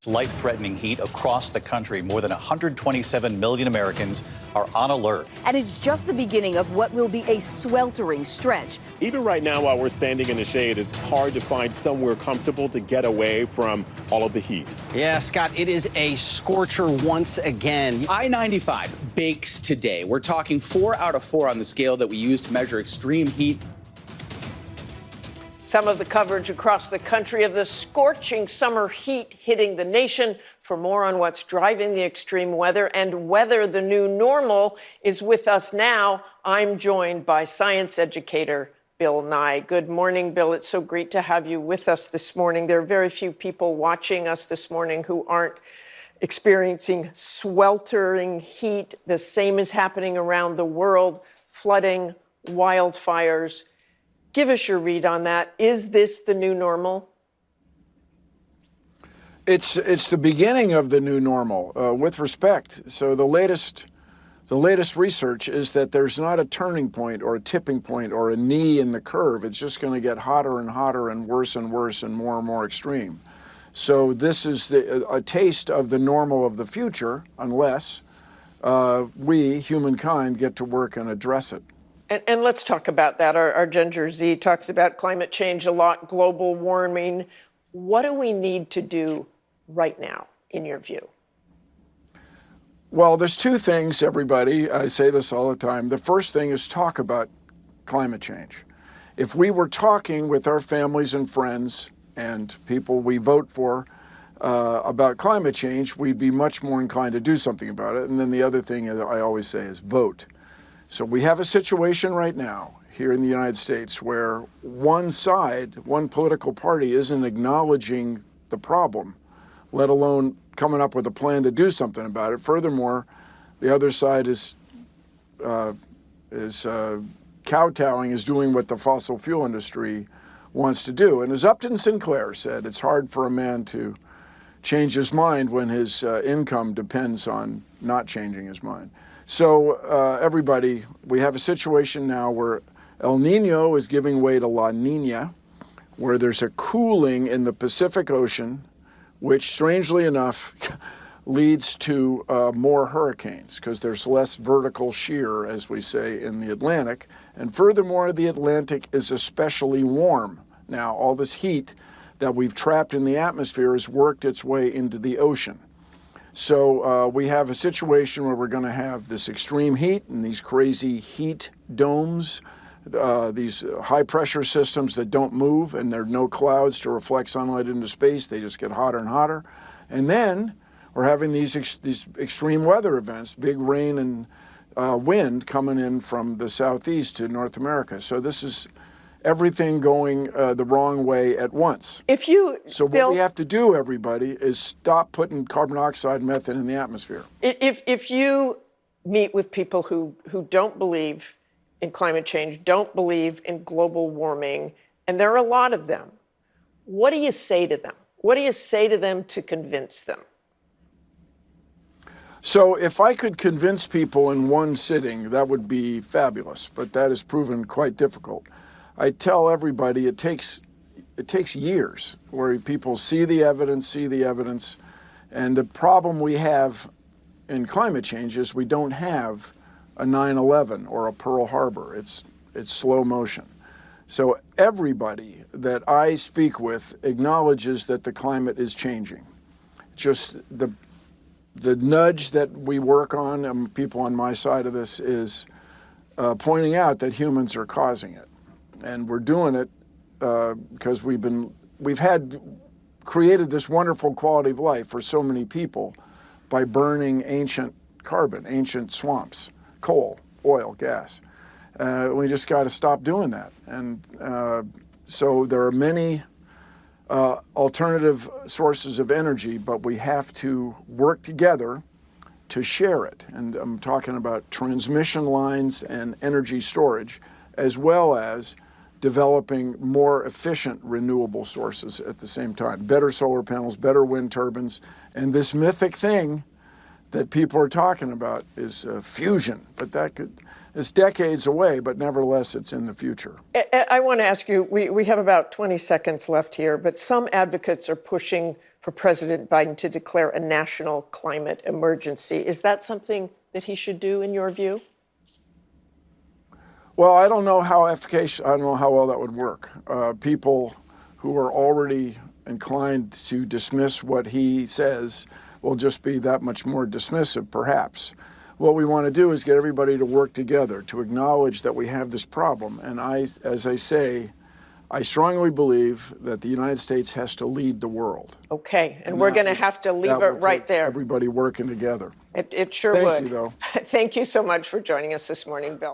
Life-threatening heat across the country. More than 127 million Americans are on alert. And it's just the beginning of what will be a sweltering stretch. Even right now, while we're standing in the shade, it's hard to find somewhere comfortable to get away from all of the heat. Yeah, Scott, it is a scorcher once again. I-95 bakes today. We're talking 4 out of 4 on the scale that we use to measure extreme heat. Some of the coverage across the country of the scorching summer heat hitting the nation. For more on what's driving the extreme weather and whether the new normal is with us now, I'm joined by science educator Bill Nye. Good morning, Bill. It's so great to have you with us this morning. There are very few people watching us this morning who aren't experiencing sweltering heat. The same is happening around the world, flooding, wildfires. Give us your read on that. Is this the new normal? It's the beginning of the new normal, with respect. So the latest research is that there's not a turning point or a tipping point or a knee in the curve. It's just going to get hotter and hotter and worse and more extreme. So this is a taste of the normal of the future, unless we, humankind, get to work and address it. And let's talk about that. Our Ginger Z talks about climate change a lot, global warming. What do we need to do right now, in your view? Well, there's two things, everybody. I say this all the time. The first thing is talk about climate change. If we were talking with our families and friends and people we vote for about climate change, we'd be much more inclined to do something about it. And then the other thing I always say is vote. So we have a situation right now here in the United States where one side, one political party, isn't acknowledging the problem, let alone coming up with a plan to do something about it. Furthermore, the other side is kowtowing, is doing what the fossil fuel industry wants to do. And as Upton Sinclair said, it's hard for a man to change his mind when his income depends on not changing his mind. So everybody, we have a situation now where El Nino is giving way to La Nina, where there's a cooling in the Pacific Ocean, which strangely enough leads to more hurricanes because there's less vertical shear, as we say, in the Atlantic. And furthermore, the Atlantic is especially warm. Now, all this heat that we've trapped in the atmosphere has worked its way into the ocean. So we have a situation where we're going to have this extreme heat and these crazy heat domes, these high-pressure systems that don't move, and there are no clouds to reflect sunlight into space. They just get hotter and hotter. And then we're having these extreme weather events, big rain and wind coming in from the southeast to North America. So this is everything going the wrong way at once. So what we have to do, everybody, is stop putting carbon dioxide and methane in the atmosphere. If you meet with people who don't believe in climate change, don't believe in global warming, and there are a lot of them, what do you say to them? What do you say to them to convince them? So if I could convince people in one sitting, that would be fabulous, but that has proven quite difficult. I tell everybody it takes years where people see the evidence, and the problem we have in climate change is we don't have a 9/11 or a Pearl Harbor. It's slow motion. So everybody that I speak with acknowledges that the climate is changing. Just the nudge that we work on, people on my side of this, is pointing out that humans are causing it. And we're doing it because we've created this wonderful quality of life for so many people by burning ancient carbon, ancient swamps, coal, oil, gas. We just got to stop doing that. And so there are many alternative sources of energy, but we have to work together to share it. And I'm talking about transmission lines and energy storage, as well as developing more efficient renewable sources at the same time. Better solar panels, better wind turbines, and this mythic thing that people are talking about is fusion, but it's decades away, but nevertheless it's in the future. I want to ask you, we have about 20 seconds left here, but some advocates are pushing for President Biden to declare a national climate emergency. Is that something that he should do, in your view? Well, I don't know how efficacious, I don't know how well that would work. People who are already inclined to dismiss what he says will just be that much more dismissive, perhaps. What we want to do is get everybody to work together, to acknowledge that we have this problem. And as I say, I strongly believe that the United States has to lead the world. Okay, and we're going to have to leave it right there. Everybody working together. It sure would. Thank you, though. Thank you so much for joining us this morning, Bill.